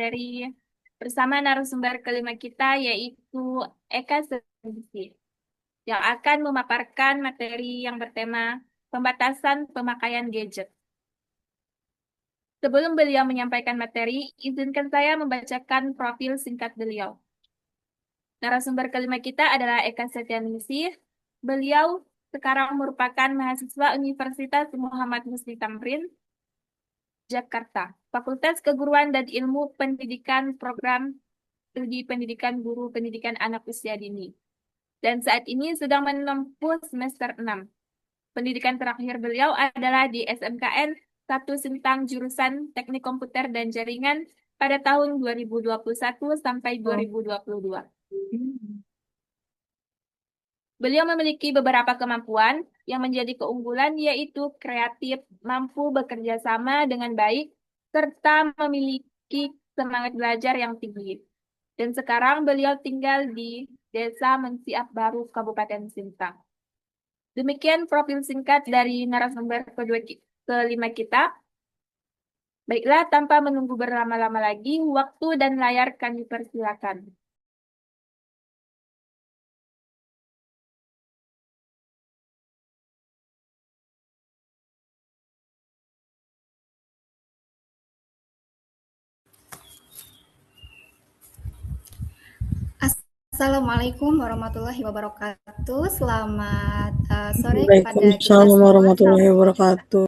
materi bersama narasumber kelima kita yaitu Eka Sendisi yang akan memaparkan materi yang bertema pembatasan pemakaian gadget. Sebelum beliau menyampaikan materi, izinkan saya membacakan profil singkat beliau. Narasumber kelima kita adalah Eka Setianingsih. Beliau sekarang merupakan mahasiswa Universitas Muhammad Musti Tamrin, Jakarta, Fakultas Keguruan dan Ilmu Pendidikan Program Studi Pendidikan Guru Pendidikan Anak Usia Dini. Dan saat ini sedang menempuh semester 6. Pendidikan terakhir beliau adalah di SMKN 1 Sintang jurusan Teknik Komputer dan Jaringan pada tahun 2021 sampai 2022. Beliau memiliki beberapa kemampuan yang menjadi keunggulan yaitu kreatif, mampu bekerja sama dengan baik, serta memiliki semangat belajar yang tinggi. Dan sekarang beliau tinggal di Desa Mensiap Baru, Kabupaten Sintang. Demikian profil singkat dari narasumber kelima kita. Baiklah, tanpa menunggu berlama-lama lagi, waktu dan layar kami persilakan. Assalamualaikum warahmatullahi wabarakatuh. Selamat sore kepada kita Waalaikumsalam semua. warahmatullahi wabarakatuh.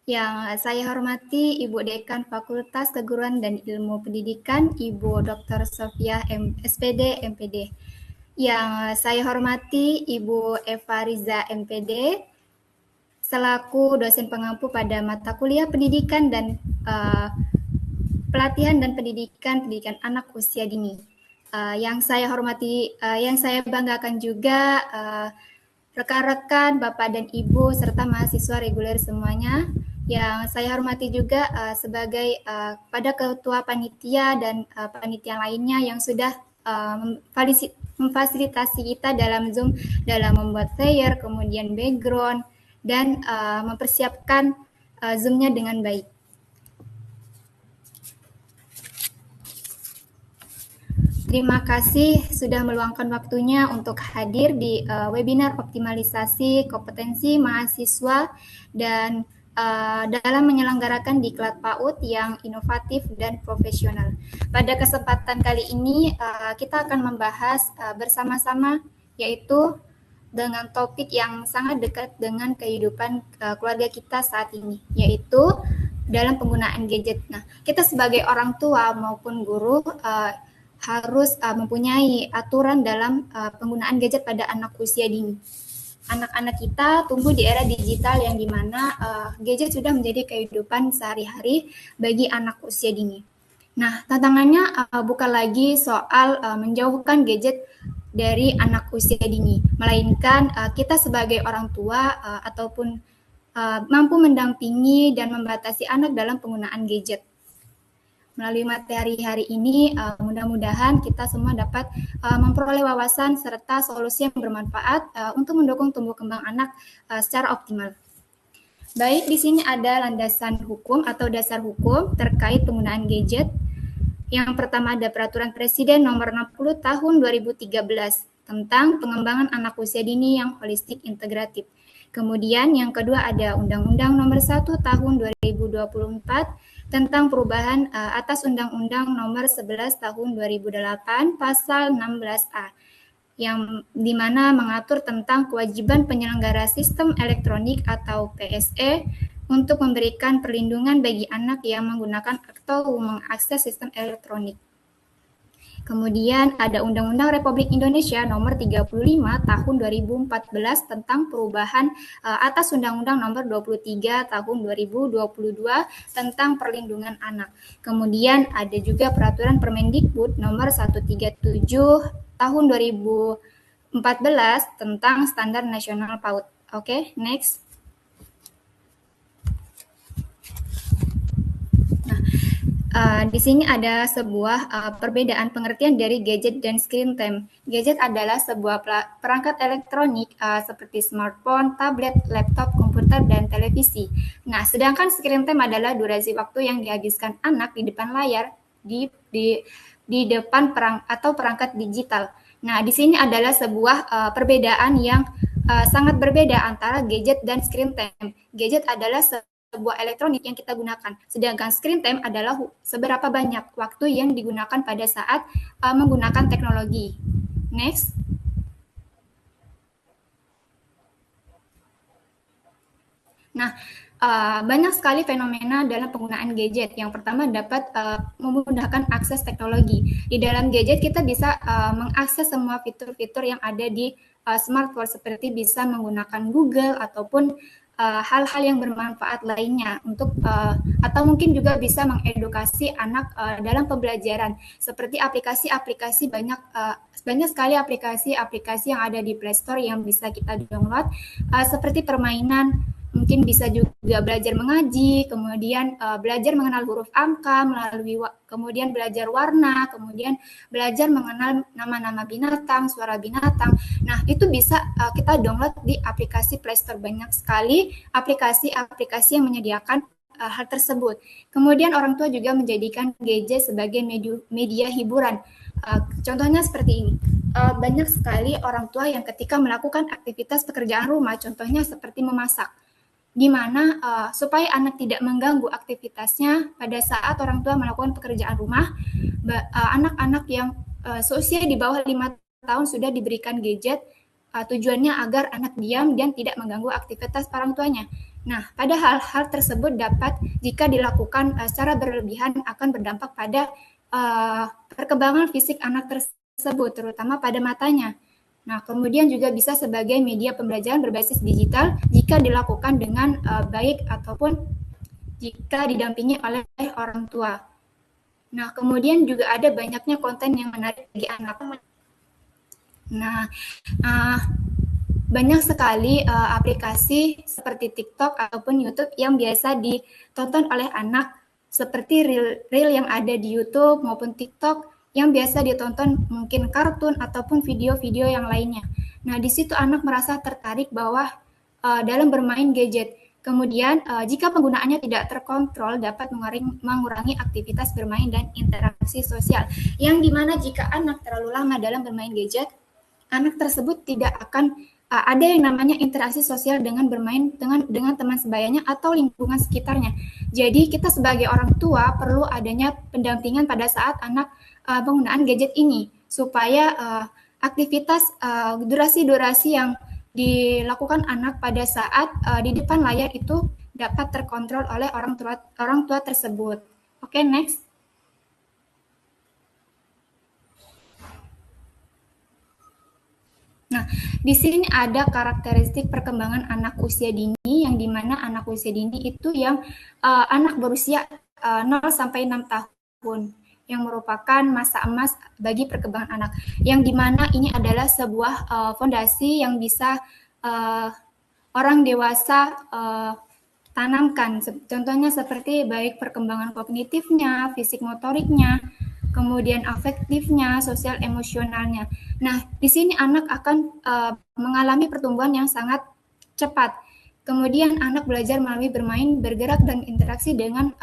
Yang saya hormati Ibu Dekan Fakultas Keguruan dan Ilmu Pendidikan, Ibu Dr. Sofiah SPD, MPD. Yang saya hormati Ibu Eva Riza, MPD, selaku dosen pengampu pada mata kuliah pendidikan dan pelatihan dan pendidikan anak usia dini. Yang saya hormati, yang saya banggakan juga rekan-rekan, Bapak dan Ibu, serta mahasiswa reguler semuanya. Yang saya hormati juga sebagai pada ketua panitia dan panitia lainnya yang sudah memfasilitasi kita dalam Zoom, dalam membuat flyer, kemudian background, dan mempersiapkan Zoom-nya dengan baik. Terima kasih sudah meluangkan waktunya untuk hadir di webinar optimalisasi kompetensi mahasiswa dan dalam menyelenggarakan Diklat PAUD yang inovatif dan profesional. Pada kesempatan kali ini kita akan membahas bersama-sama yaitu dengan topik yang sangat dekat dengan kehidupan keluarga kita saat ini, yaitu dalam penggunaan gadget. Nah, kita sebagai orang tua maupun guru harus mempunyai aturan dalam penggunaan gadget pada anak usia dini. Anak-anak kita tumbuh di era digital yang dimana gadget sudah menjadi kehidupan sehari-hari bagi anak usia dini. Nah, tantangannya bukan lagi soal menjauhkan gadget dari anak usia dini, melainkan kita sebagai orang tua ataupun mampu mendampingi dan membatasi anak dalam penggunaan gadget. Melalui materi hari ini, mudah-mudahan kita semua dapat memperoleh wawasan serta solusi yang bermanfaat untuk mendukung tumbuh kembang anak secara optimal. Baik, di sini ada landasan hukum atau dasar hukum terkait penggunaan gadget. Yang pertama ada Peraturan Presiden Nomor 60 Tahun 2013 tentang pengembangan anak usia dini yang holistik integratif. Kemudian yang kedua ada Undang-Undang Nomor 1 Tahun 2024 tentang perubahan atas Undang-Undang Nomor 11 Tahun 2008 Pasal 16A yang dimana mengatur tentang kewajiban penyelenggara sistem elektronik atau PSE untuk memberikan perlindungan bagi anak yang menggunakan atau mengakses sistem elektronik. Kemudian ada Undang-Undang Republik Indonesia Nomor 35 Tahun 2014 tentang perubahan atas Undang-Undang Nomor 23 Tahun 2022 tentang perlindungan anak. Kemudian ada juga Peraturan Permendikbud Nomor 137 Tahun 2014 tentang Standar Nasional PAUD. Oke, next. Di sini ada sebuah perbedaan pengertian dari gadget dan screen time. Gadget adalah sebuah perangkat elektronik seperti smartphone, tablet, laptop, komputer, dan televisi. Nah, sedangkan screen time adalah durasi waktu yang dihabiskan anak di depan layar di depan perangkat digital. Nah, di sini adalah sebuah perbedaan yang sangat berbeda antara gadget dan screen time. Gadget adalah sebuah elektronik yang kita gunakan. Sedangkan screen time adalah seberapa banyak waktu yang digunakan pada saat menggunakan teknologi. Next. Nah, banyak sekali fenomena dalam penggunaan gadget. Yang pertama dapat memudahkan akses teknologi. Di dalam gadget kita bisa mengakses semua fitur-fitur yang ada di smartphone seperti bisa menggunakan Google ataupun hal-hal yang bermanfaat lainnya untuk atau mungkin juga bisa mengedukasi anak dalam pembelajaran seperti aplikasi-aplikasi banyak sekali aplikasi-aplikasi yang ada di Play Store yang bisa kita download seperti permainan. Mungkin bisa juga belajar mengaji, kemudian belajar mengenal huruf angka, kemudian belajar warna, kemudian belajar mengenal nama-nama binatang, suara binatang. Nah, itu bisa kita download di aplikasi Play Store. Banyak sekali aplikasi-aplikasi yang menyediakan hal tersebut. Kemudian orang tua juga menjadikan gadget sebagai media hiburan. Contohnya seperti ini. Banyak sekali orang tua yang ketika melakukan aktivitas pekerjaan rumah, contohnya seperti memasak, di mana supaya anak tidak mengganggu aktivitasnya pada saat orang tua melakukan pekerjaan rumah, anak-anak yang seusia di bawah 5 tahun sudah diberikan gadget, tujuannya agar anak diam dan tidak mengganggu aktivitas orang tuanya. Nah, padahal hal tersebut dapat jika dilakukan secara berlebihan akan berdampak pada perkembangan fisik anak tersebut, terutama pada matanya. Nah, kemudian juga bisa sebagai media pembelajaran berbasis digital jika dilakukan dengan baik ataupun jika didampingi oleh orang tua. Nah, kemudian juga ada banyaknya konten yang menarik bagi anak. Nah, banyak sekali aplikasi seperti TikTok ataupun YouTube yang biasa ditonton oleh anak, seperti reel yang ada di YouTube maupun TikTok yang biasa ditonton mungkin kartun ataupun video-video yang lainnya. Nah, di situ anak merasa tertarik bahwa dalam bermain gadget. Kemudian, jika penggunaannya tidak terkontrol, dapat mengurangi aktivitas bermain dan interaksi sosial. Yang dimana jika anak terlalu lama dalam bermain gadget, anak tersebut tidak akan ada yang namanya interaksi sosial dengan bermain dengan teman sebayanya atau lingkungan sekitarnya. Jadi kita sebagai orang tua perlu adanya pendampingan pada saat anak penggunaan gadget ini supaya aktivitas durasi-durasi yang dilakukan anak pada saat di depan layar itu dapat terkontrol oleh orang tua tersebut. Oke, next. Nah, di sini ada karakteristik perkembangan anak usia dini yang dimana anak usia dini itu yang anak berusia 0 sampai 6 tahun yang merupakan masa emas bagi perkembangan anak. Yang dimana ini adalah sebuah fondasi yang bisa orang dewasa tanamkan. Contohnya seperti baik perkembangan kognitifnya, fisik motoriknya, kemudian afektifnya, sosial emosionalnya. Nah, di sini anak akan mengalami pertumbuhan yang sangat cepat. Kemudian anak belajar melalui bermain, bergerak, dan interaksi dengan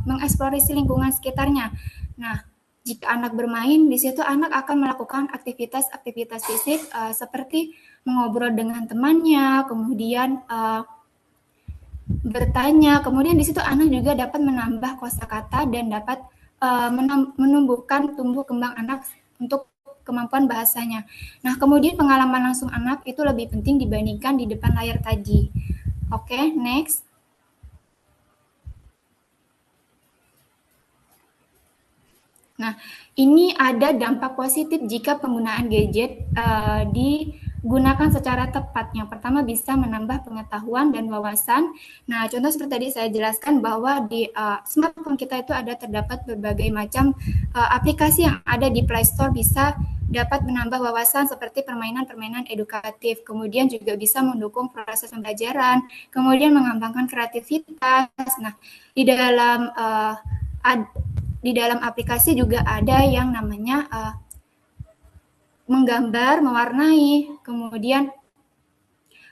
mengeksplorasi lingkungan sekitarnya. Nah, jika anak bermain, di situ anak akan melakukan aktivitas-aktivitas fisik seperti mengobrol dengan temannya, kemudian bertanya, kemudian di situ anak juga dapat menambah kosakata dan dapat menumbuhkan tumbuh kembang anak untuk kemampuan bahasanya. Nah, kemudian pengalaman langsung anak itu lebih penting dibandingkan di depan layar tadi. Oke, next. Nah, ini ada dampak positif jika penggunaan gadget digunakan secara tepat. Yang pertama bisa menambah pengetahuan dan wawasan. Nah, contoh seperti tadi saya jelaskan bahwa di smartphone kita itu ada terdapat berbagai macam aplikasi yang ada di Play Store bisa dapat menambah wawasan seperti permainan-permainan edukatif. Kemudian juga bisa mendukung proses pembelajaran, kemudian mengembangkan kreativitas. Nah, di dalam di dalam aplikasi juga ada yang namanya menggambar, mewarnai, kemudian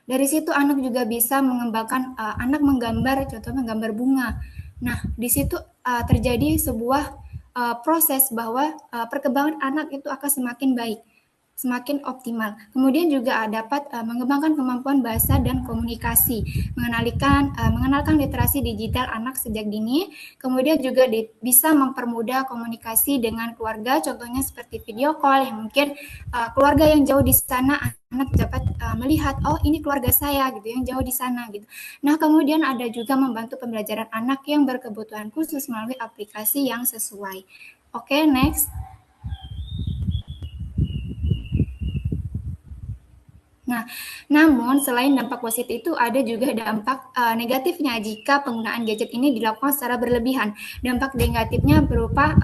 dari situ anak juga bisa mengembangkan anak menggambar, contohnya menggambar bunga. Nah, di situ terjadi sebuah proses bahwa perkembangan anak itu akan semakin baik, semakin optimal. Kemudian juga dapat mengembangkan kemampuan bahasa dan komunikasi, mengenalkan literasi digital anak sejak dini. Kemudian juga bisa mempermudah komunikasi dengan keluarga, contohnya seperti video call yang mungkin keluarga yang jauh di sana anak dapat melihat, oh ini keluarga saya gitu yang jauh di sana gitu. Nah, kemudian ada juga membantu pembelajaran anak yang berkebutuhan khusus melalui aplikasi yang sesuai. Oke, next. Nah, namun selain dampak positif itu ada juga dampak negatifnya jika penggunaan gadget ini dilakukan secara berlebihan. Dampak negatifnya berupa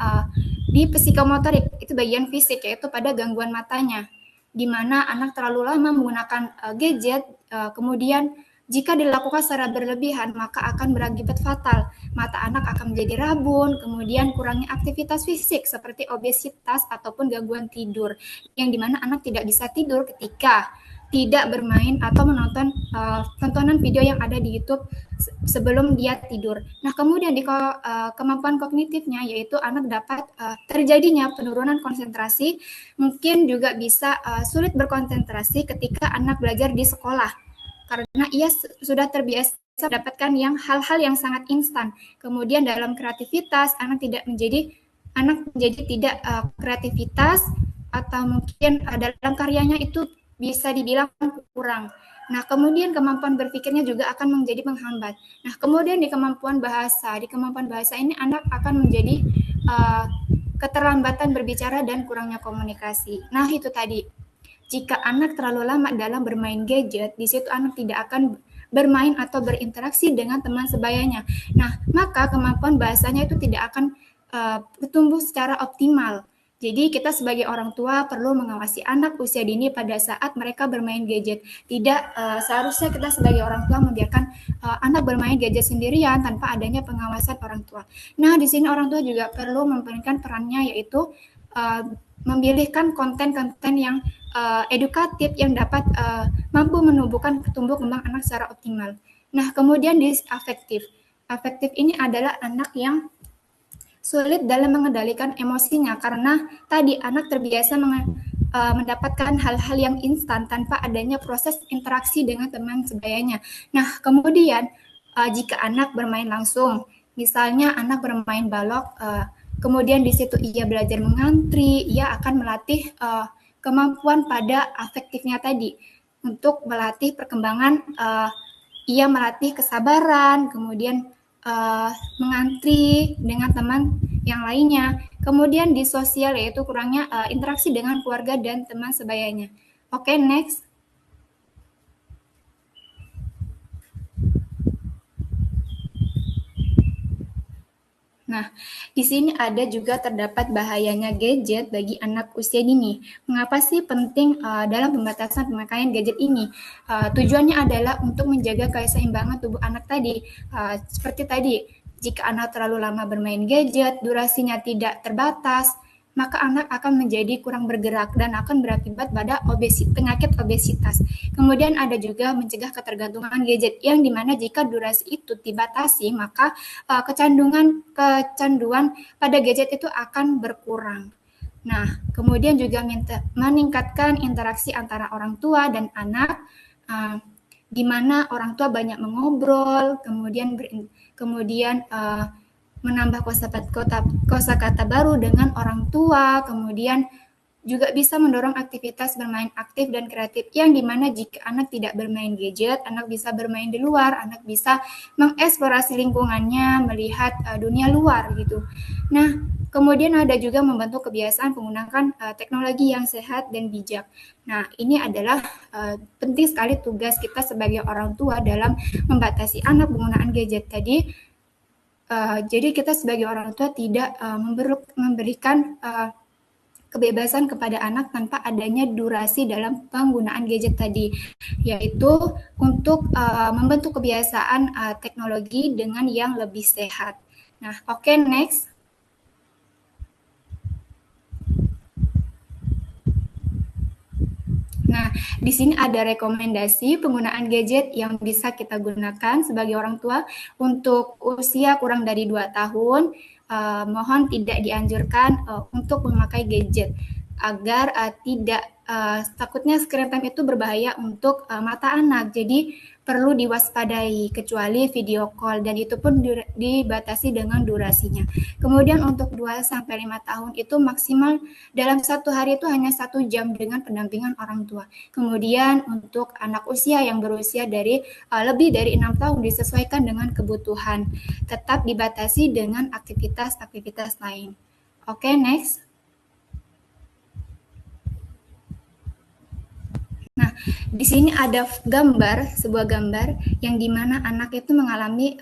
di psikomotorik, itu bagian fisik, yaitu pada gangguan matanya, di mana anak terlalu lama menggunakan gadget, kemudian jika dilakukan secara berlebihan maka akan berakibat fatal. Mata anak akan menjadi rabun, kemudian kurangnya aktivitas fisik seperti obesitas ataupun gangguan tidur, yang dimana anak tidak bisa tidur ketika tidak bermain atau menonton tontonan video yang ada di YouTube sebelum dia tidur. Nah, kemudian di kemampuan kognitifnya yaitu anak dapat terjadinya penurunan konsentrasi, mungkin juga bisa sulit berkonsentrasi ketika anak belajar di sekolah karena ia sudah terbiasa mendapatkan hal-hal yang sangat instan. Kemudian dalam kreativitas anak menjadi tidak kreativitas atau mungkin dalam karyanya itu bisa dibilang kurang. Nah, kemudian kemampuan berpikirnya juga akan menjadi penghambat. Nah, kemudian di kemampuan bahasa ini anak akan menjadi keterlambatan berbicara dan kurangnya komunikasi. Nah, itu tadi. Jika anak terlalu lama dalam bermain gadget, di situ anak tidak akan bermain atau berinteraksi dengan teman sebayanya. Nah, maka kemampuan bahasanya itu tidak akan tumbuh secara optimal. Jadi kita sebagai orang tua perlu mengawasi anak usia dini pada saat mereka bermain gadget. Tidak seharusnya kita sebagai orang tua membiarkan anak bermain gadget sendirian tanpa adanya pengawasan orang tua. Nah, di sini orang tua juga perlu memainkan perannya, yaitu memilihkan konten-konten yang edukatif yang dapat mampu menumbuhkan tumbuh kembang anak secara optimal. Nah, kemudian di afektif. Afektif ini adalah anak yang sulit dalam mengendalikan emosinya karena tadi anak terbiasa mendapatkan hal-hal yang instan tanpa adanya proses interaksi dengan teman sebayanya. Nah, kemudian jika anak bermain langsung, misalnya anak bermain balok, kemudian di situ ia belajar mengantri, ia akan melatih kemampuan pada afektifnya tadi untuk melatih perkembangan, ia melatih kesabaran, kemudian mengantri dengan teman yang lainnya. Kemudian di sosial yaitu kurangnya interaksi dengan keluarga dan teman sebayanya. Oke, next. Nah, di sini ada juga terdapat bahayanya gadget bagi anak usia dini. Mengapa sih penting dalam pembatasan pemakaian gadget ini? Tujuannya adalah untuk menjaga keseimbangan tubuh anak tadi. Seperti tadi, jika anak terlalu lama bermain gadget, durasinya tidak terbatas, maka anak akan menjadi kurang bergerak dan akan berakibat pada penyakit obesitas. Kemudian ada juga mencegah ketergantungan gadget, yang dimana jika durasi itu dibatasi, maka kecanduan pada gadget itu akan berkurang. Nah, kemudian juga meningkatkan interaksi antara orang tua dan anak, di mana orang tua banyak mengobrol, kemudian menambah kosakata baru dengan orang tua, kemudian juga bisa mendorong aktivitas bermain aktif dan kreatif, yang dimana jika anak tidak bermain gadget, anak bisa bermain di luar, anak bisa mengeksplorasi lingkungannya, melihat dunia luar gitu. Nah, kemudian ada juga membantu kebiasaan menggunakan teknologi yang sehat dan bijak. Nah, ini adalah penting sekali tugas kita sebagai orang tua dalam membatasi anak penggunaan gadget tadi. Jadi kita sebagai orang tua tidak memberikan kebebasan kepada anak tanpa adanya durasi dalam penggunaan gadget tadi, yaitu untuk membentuk kebiasaan teknologi dengan yang lebih sehat. Nah, oke, next. di sini ada rekomendasi penggunaan gadget yang bisa kita gunakan sebagai orang tua untuk usia kurang dari 2 tahun. Mohon tidak dianjurkan untuk memakai gadget agar tidak takutnya screen time itu berbahaya untuk mata anak. Jadi perlu diwaspadai kecuali video call dan itu pun dibatasi dengan durasinya. Kemudian untuk 2-5 tahun itu maksimal dalam satu hari itu hanya 1 jam dengan pendampingan orang tua. Kemudian untuk anak usia yang berusia dari lebih dari 6 tahun disesuaikan dengan kebutuhan. Tetap dibatasi dengan aktivitas-aktivitas lain. Oke, next. Nah, di sini ada sebuah gambar yang dimana anak itu mengalami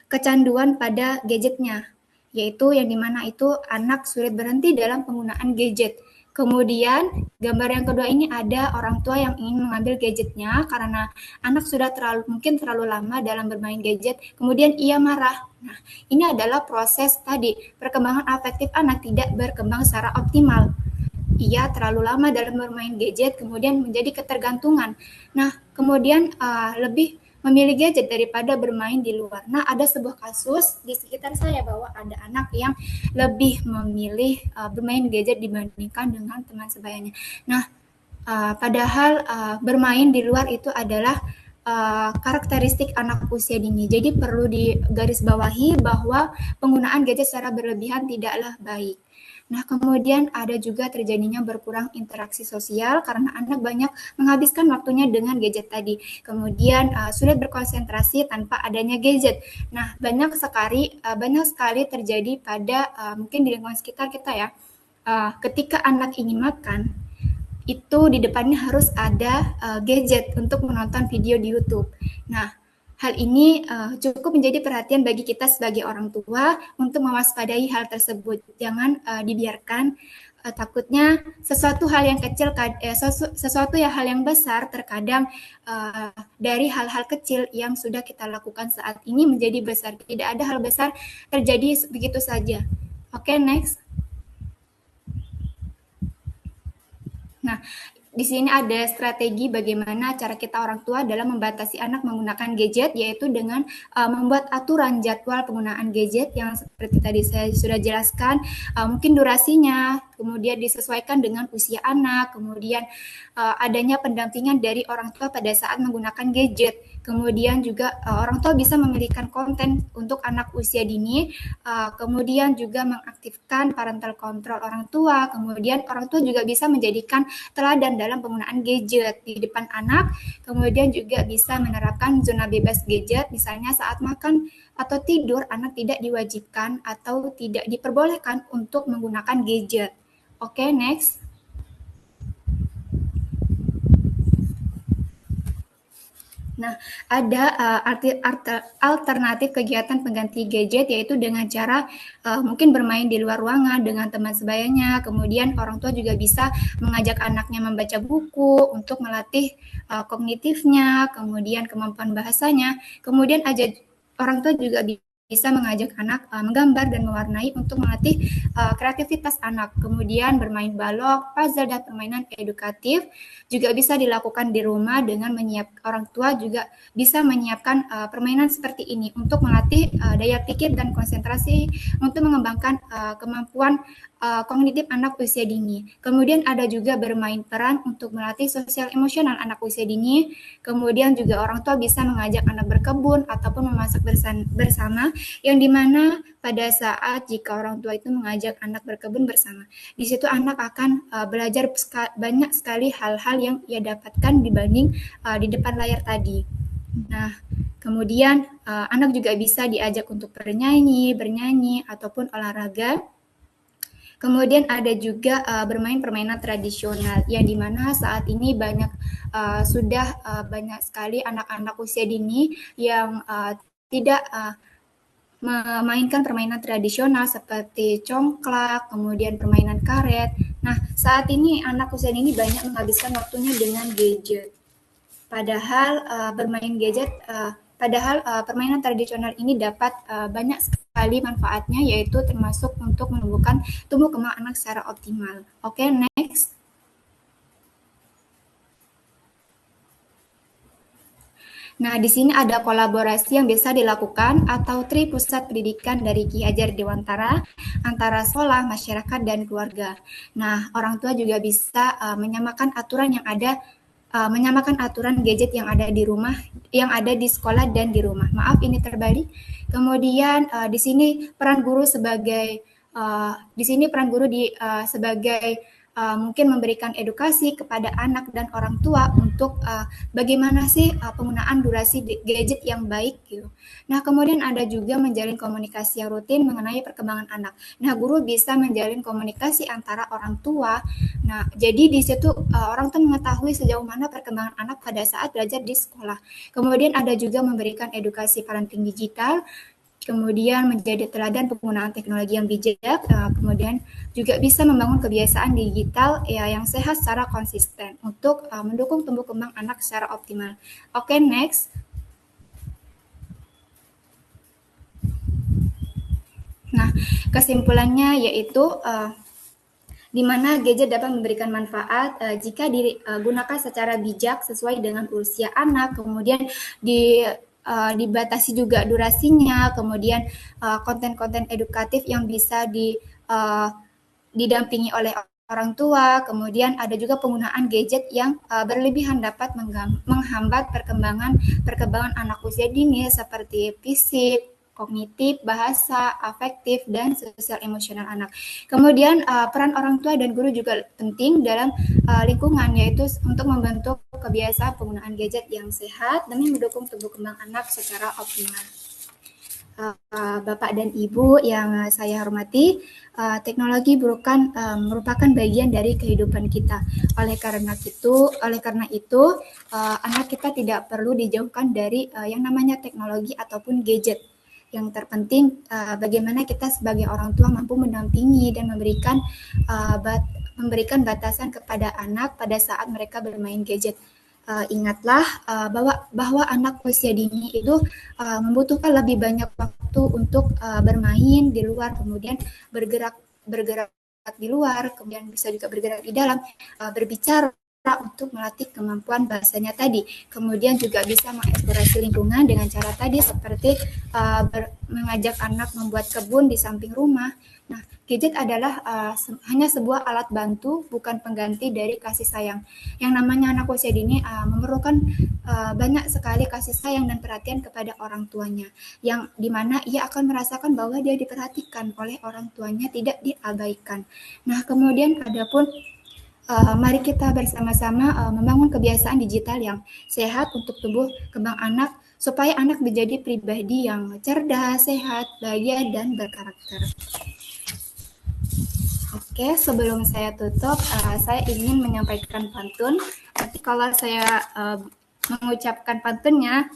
kecanduan pada gadgetnya, yaitu yang dimana itu anak sulit berhenti dalam penggunaan gadget. Kemudian gambar yang kedua ini ada orang tua yang ingin mengambil gadgetnya karena anak sudah mungkin terlalu lama dalam bermain gadget, kemudian ia marah. Nah, ini adalah proses tadi, perkembangan afektif anak tidak berkembang secara optimal. Ia terlalu lama dalam bermain gadget, kemudian menjadi ketergantungan. Nah, kemudian lebih memilih gadget daripada bermain di luar. Nah, ada sebuah kasus di sekitar saya bahwa ada anak yang lebih memilih bermain gadget dibandingkan dengan teman sebayanya. Nah, padahal bermain di luar itu adalah karakteristik anak usia dini. Jadi perlu digarisbawahi bahwa penggunaan gadget secara berlebihan tidaklah baik. Nah, kemudian ada juga terjadinya berkurang interaksi sosial karena anak banyak menghabiskan waktunya dengan gadget tadi. Kemudian sulit berkonsentrasi tanpa adanya gadget. Nah, banyak sekali terjadi pada mungkin di lingkungan sekitar kita ya. Ketika anak ingin makan, itu di depannya harus ada gadget untuk menonton video di YouTube. Nah, hal ini cukup menjadi perhatian bagi kita sebagai orang tua untuk mewaspadai hal tersebut. Jangan dibiarkan takutnya sesuatu hal yang kecil, hal yang besar terkadang dari hal-hal kecil yang sudah kita lakukan saat ini menjadi besar. Tidak ada hal besar terjadi begitu saja. Oke, next. Nah, di sini ada strategi bagaimana cara kita orang tua dalam membatasi anak menggunakan gadget, yaitu dengan membuat aturan jadwal penggunaan gadget yang seperti tadi saya sudah jelaskan, mungkin durasinya, kemudian disesuaikan dengan usia anak, kemudian adanya pendampingan dari orang tua pada saat menggunakan gadget. Kemudian juga orang tua bisa memilihkan konten untuk anak usia dini, kemudian juga mengaktifkan parental control orang tua, kemudian orang tua juga bisa menjadikan teladan dalam penggunaan gadget di depan anak, kemudian juga bisa menerapkan zona bebas gadget, misalnya saat makan atau tidur anak tidak diwajibkan atau tidak diperbolehkan untuk menggunakan gadget. Oke, next. Nah, ada alternatif kegiatan pengganti gadget, yaitu dengan cara mungkin bermain di luar ruangan dengan teman sebayanya. Kemudian orang tua juga bisa mengajak anaknya membaca buku untuk melatih kognitifnya, kemudian kemampuan bahasanya. Kemudian orang tua juga bisa mengajak anak menggambar dan mewarnai untuk melatih kreativitas anak. Kemudian bermain balok, puzzle, dan permainan edukatif juga bisa dilakukan di rumah dengan orang tua juga bisa menyiapkan permainan seperti ini untuk melatih daya pikir dan konsentrasi untuk mengembangkan kemampuan kognitif anak usia dini. Kemudian ada juga bermain peran untuk melatih sosial emosional anak usia dini. Kemudian juga orang tua bisa mengajak anak berkebun ataupun memasak bersama, yang dimana pada saat jika orang tua itu mengajak anak berkebun bersama, di situ anak akan belajar banyak sekali hal-hal yang ia dapatkan dibanding di depan layar tadi. Nah, kemudian anak juga bisa diajak untuk bernyanyi ataupun olahraga. Kemudian ada juga bermain permainan tradisional, yang dimana saat ini sudah banyak sekali anak-anak usia dini yang tidak memainkan permainan tradisional seperti congklak, kemudian permainan karet. Nah, saat ini anak usia dini banyak menghabiskan waktunya dengan gadget. Padahal permainan tradisional ini dapat banyak sekali manfaatnya, yaitu termasuk untuk menumbuhkan tumbuh kembang anak secara optimal. Oke, next. Nah, di sini ada kolaborasi yang bisa dilakukan atau tri pusat pendidikan dari Ki Hajar Dewantara antara sekolah, masyarakat, dan keluarga. Nah, orang tua juga bisa menyamakan aturan yang ada menyamakan aturan gadget yang ada di rumah, yang ada di sekolah dan di rumah. Maaf, ini terbalik. Kemudian di sini peran guru sebagai di sini peran guru sebagai mungkin memberikan edukasi kepada anak dan orang tua untuk bagaimana sih penggunaan durasi gadget yang baik gitu. Nah, kemudian ada juga menjalin komunikasi yang rutin mengenai perkembangan anak. Nah, guru bisa menjalin komunikasi antara orang tua. Nah, jadi di situ orang tua mengetahui sejauh mana perkembangan anak pada saat belajar di sekolah. Kemudian ada juga memberikan edukasi parenting digital, kemudian menjadi teladan penggunaan teknologi yang bijak, kemudian juga bisa membangun kebiasaan digital ya yang sehat secara konsisten untuk mendukung tumbuh kembang anak secara optimal. Oke, next. Nah, kesimpulannya yaitu di mana gadget dapat memberikan manfaat jika digunakan secara bijak sesuai dengan usia anak, kemudian dibatasi juga durasinya, kemudian konten-konten edukatif yang bisa didampingi oleh orang tua, kemudian ada juga penggunaan gadget yang berlebihan dapat menghambat perkembangan anak usia dini seperti fisik, kognitif, bahasa, afektif, dan sosial emosional anak. Kemudian peran orang tua dan guru juga penting dalam lingkungan, yaitu untuk membentuk kebiasaan penggunaan gadget yang sehat demi mendukung tumbuh kembang anak secara optimal. Bapak dan Ibu yang saya hormati, teknologi merupakan bagian dari kehidupan kita. Oleh karena itu, anak kita tidak perlu dijauhkan dari yang namanya teknologi ataupun gadget. Yang terpenting bagaimana kita sebagai orang tua mampu mendampingi dan memberikan batasan kepada anak pada saat mereka bermain gadget. Ingatlah bahwa anak usia dini itu membutuhkan lebih banyak waktu untuk bermain di luar, kemudian bergerak di luar, kemudian bisa juga bergerak di dalam, berbicara untuk melatih kemampuan bahasanya tadi. Kemudian juga bisa mengeksplorasi lingkungan dengan cara tadi seperti mengajak anak membuat kebun di samping rumah. Nah, gadget adalah hanya sebuah alat bantu, bukan pengganti dari kasih sayang. Yang namanya anak usia dini memerlukan banyak sekali kasih sayang dan perhatian kepada orang tuanya, yang dimana ia akan merasakan bahwa dia diperhatikan oleh orang tuanya, tidak diabaikan. Nah, kemudian adapun mari kita bersama-sama membangun kebiasaan digital yang sehat untuk tumbuh kembang anak, supaya anak menjadi pribadi yang cerdas, sehat, bahagia, dan berkarakter. Oke, sebelum saya tutup, saya ingin menyampaikan pantun. Nanti kalau saya mengucapkan pantunnya,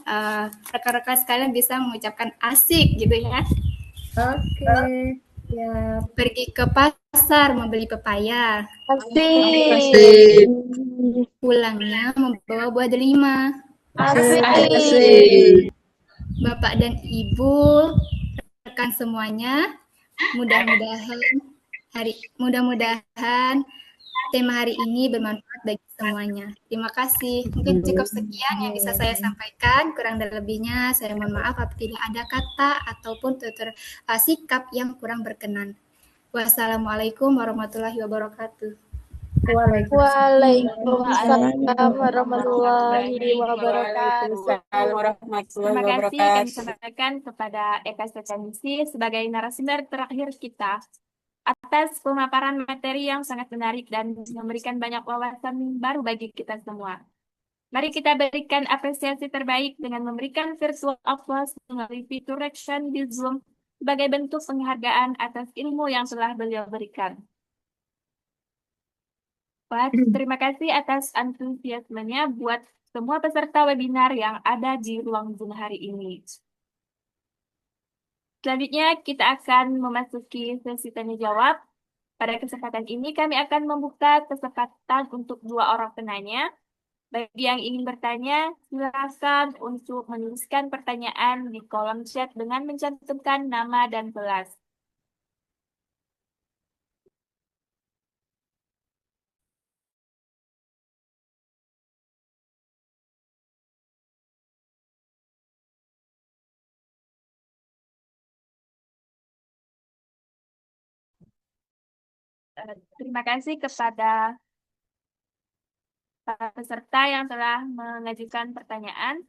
rekan-rekan sekalian bisa mengucapkan asik gitu ya. Oke, ya. Pergi ke pasar membeli pepaya, Asik. pulangnya membawa buah delima. Asik. Bapak dan Ibu, rekan semuanya, mudah-mudahan tema hari ini bermanfaat bagi semuanya. Terima kasih. Mungkin cukup sekian yang bisa saya sampaikan. Kurang dan lebihnya saya mohon maaf apabila ada kata ataupun tutur sikap yang kurang berkenan. Wassalamualaikum warahmatullahi wabarakatuh. Waalaikumsalam warahmatullahi wabarakatuh. Terima kasih kami sampaikan kepada Eka Stefanisi sebagai narasumber terakhir kita atas pemaparan materi yang sangat menarik dan memberikan banyak wawasan baru bagi kita semua. Mari kita berikan apresiasi terbaik dengan memberikan virtual applause melalui fitur reaction di Zoom sebagai bentuk penghargaan atas ilmu yang telah beliau berikan. Terima kasih atas antusiasmenya buat semua peserta webinar yang ada di ruang Zoom hari ini. Selanjutnya, kita akan memasuki sesi tanya jawab. Pada kesempatan ini, kami akan membuka kesempatan untuk 2 orang penanya. Bagi yang ingin bertanya, silakan untuk menuliskan pertanyaan di kolom chat dengan mencantumkan nama dan kelas. Terima kasih kepada para peserta yang telah mengajukan pertanyaan.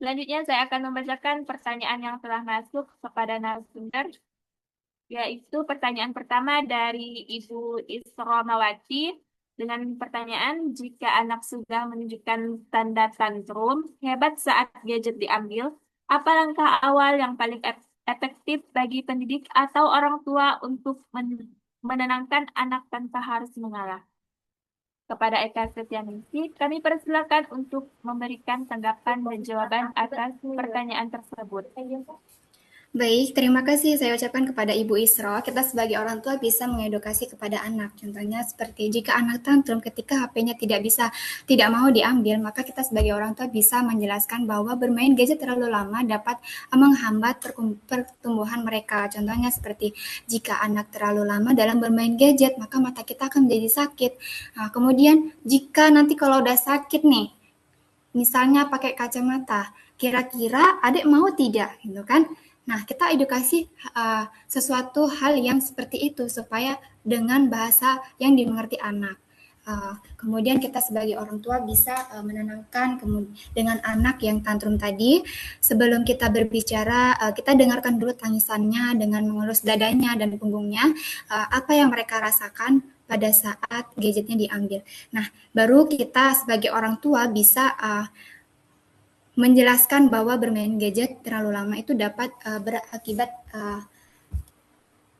Selanjutnya saya akan membacakan pertanyaan yang telah masuk kepada narasumber, yaitu pertanyaan pertama dari Ibu Isromawati dengan pertanyaan, jika anak sudah menunjukkan tanda tantrum hebat saat gadget diambil, apa langkah awal yang paling efektif bagi pendidik atau orang tua untuk menenangkan anak tanpa harus mengalah? Kepada Eka Setianingsi, kami persilakan untuk memberikan tanggapan dan jawaban atas pertanyaan tersebut. Baik, terima kasih saya ucapkan kepada Ibu Isro. Kita sebagai orang tua bisa mengedukasi kepada anak. Contohnya seperti jika anak tantrum ketika HP-nya tidak mau diambil, maka kita sebagai orang tua bisa menjelaskan bahwa bermain gadget terlalu lama dapat menghambat pertumbuhan mereka. Contohnya seperti jika anak terlalu lama dalam bermain gadget, maka mata kita akan menjadi sakit. Nah, kemudian jika nanti kalau udah sakit nih, misalnya pakai kacamata, kira-kira adik mau tidak, gitu kan? Nah, kita edukasi sesuatu hal yang seperti itu supaya dengan bahasa yang dimengerti anak. Kemudian kita sebagai orang tua bisa menenangkan dengan anak yang tantrum tadi. Sebelum kita berbicara, kita dengarkan dulu tangisannya dengan mengelus dadanya dan punggungnya, apa yang mereka rasakan pada saat gadgetnya diambil. Nah, baru kita sebagai orang tua bisa menjelaskan bahwa bermain gadget terlalu lama itu dapat berakibat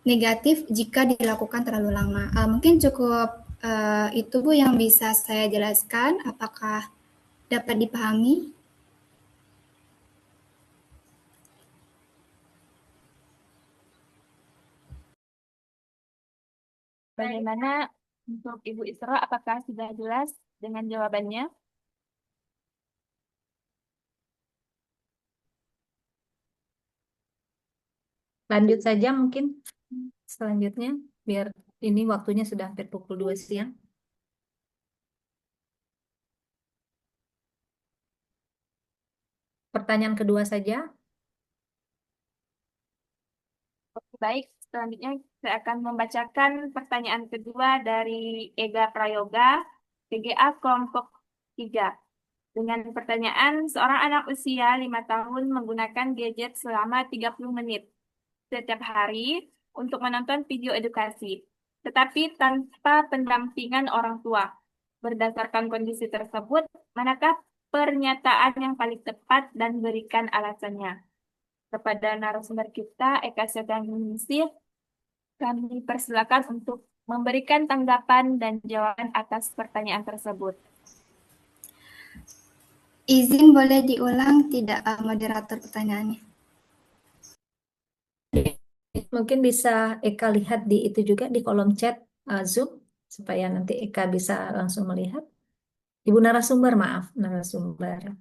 negatif jika dilakukan terlalu lama. Mungkin cukup itu Bu yang bisa saya jelaskan. Apakah dapat dipahami? Bagaimana untuk Ibu Isra, apakah sudah jelas dengan jawabannya? Lanjut saja mungkin selanjutnya, biar ini waktunya sudah hampir pukul 2 siang. Pertanyaan kedua saja. Baik, selanjutnya saya akan membacakan pertanyaan kedua dari Ega Prayoga, PGA kelompok 3. Dengan pertanyaan, seorang anak usia 5 tahun menggunakan gadget selama 30 menit setiap hari untuk menonton video edukasi, tetapi tanpa pendampingan orang tua. Berdasarkan kondisi tersebut, manakah pernyataan yang paling tepat dan berikan alasannya? Kepada narasumber kita, Eka Setianingsih, kami persilakan untuk memberikan tanggapan dan jawaban atas pertanyaan tersebut. Izin boleh diulang tidak moderator pertanyaannya? Mungkin bisa Eka lihat di itu juga di kolom chat Zoom supaya nanti Eka bisa langsung melihat. Ibu narasumber, maaf, narasumber.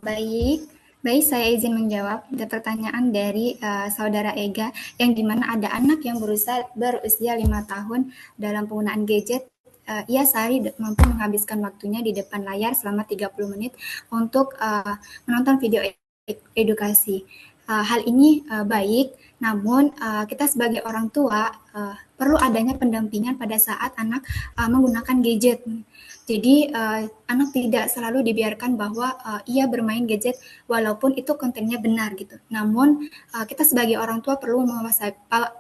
Baik, saya izin menjawab. Ada pertanyaan dari saudara Ega, yang dimana ada anak yang berusia 5 tahun dalam penggunaan gadget. Ia sehari mampu menghabiskan waktunya di depan layar selama 30 menit untuk menonton video edukasi. Hal ini baik, namun kita sebagai orang tua perlu adanya pendampingan pada saat anak menggunakan gadget. Jadi anak tidak selalu dibiarkan bahwa ia bermain gadget walaupun itu kontennya benar gitu. Namun kita sebagai orang tua perlu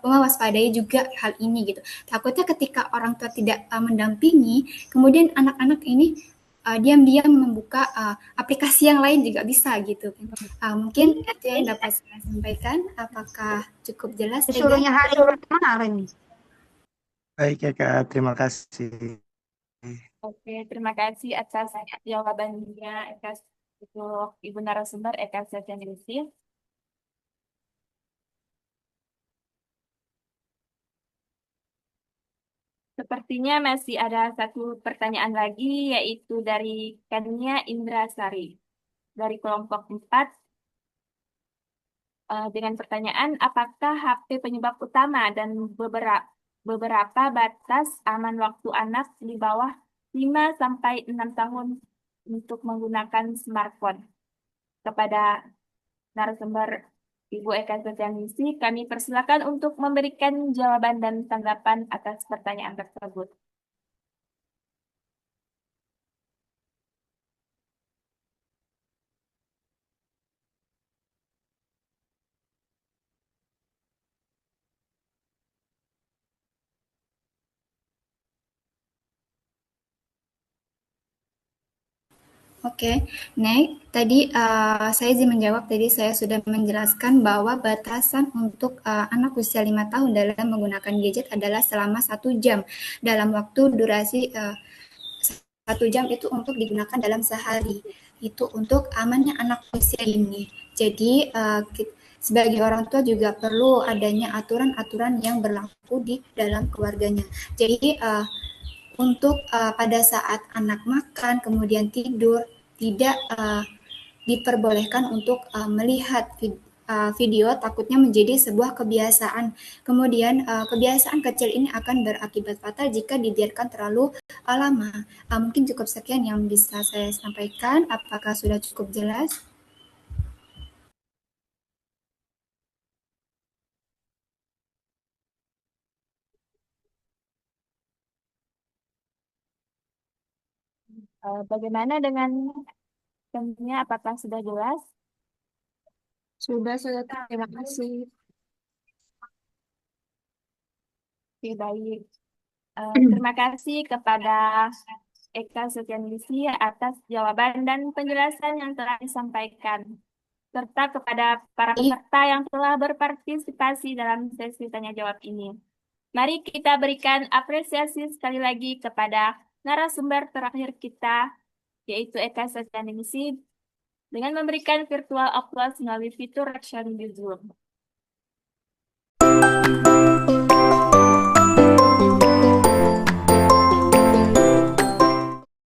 mewaspadai juga hal ini gitu. Takutnya ketika orang tua tidak mendampingi, kemudian anak-anak ini diam-diam membuka aplikasi yang lain juga bisa gitu. Mungkin itu yang dapat saya sampaikan. Apakah cukup jelas? Disuruhnya hari kemarin. Baik ya Kak, terima kasih. Oke, terima kasih atas jawabannya untuk Ibu narasumber Eka Setianingsih. Sepertinya masih ada satu pertanyaan lagi, yaitu dari Kania Indrasari. dari kelompok 4 dengan pertanyaan apakah HP penyebab utama dan beberapa batas aman waktu anak di bawah 5 sampai 6 tahun untuk menggunakan smartphone. Kepada narasumber Ibu Eka Setianingsih, kami persilakan untuk memberikan jawaban dan tanggapan atas pertanyaan tersebut. Oke, tadi saya izin menjawab. Tadi saya sudah menjelaskan bahwa batasan untuk anak usia 5 tahun dalam menggunakan gadget adalah selama 1 jam dalam waktu durasi 1 jam itu untuk digunakan dalam sehari. Itu untuk amannya anak usia ini. Jadi sebagai orang tua juga perlu adanya aturan-aturan yang berlaku di dalam keluarganya. Jadi untuk pada saat anak makan kemudian tidur tidak diperbolehkan untuk melihat video, takutnya menjadi sebuah kebiasaan. Kemudian kebiasaan kecil ini akan berakibat fatal jika dibiarkan terlalu lama. Mungkin cukup sekian yang bisa saya sampaikan. Apakah sudah cukup jelas? Bagaimana dengan temannya? Apakah sudah jelas? Sudah, terima kasih. Oke, baik. Terima kasih kepada Eka Setianingsih atas jawaban dan penjelasan yang telah disampaikan, serta kepada para peserta yang telah berpartisipasi dalam sesi tanya jawab ini. Mari kita berikan apresiasi sekali lagi kepada narasumber terakhir kita, yaitu Eka Setianingsih, dengan memberikan virtual applause melalui fitur reaction di Zoom.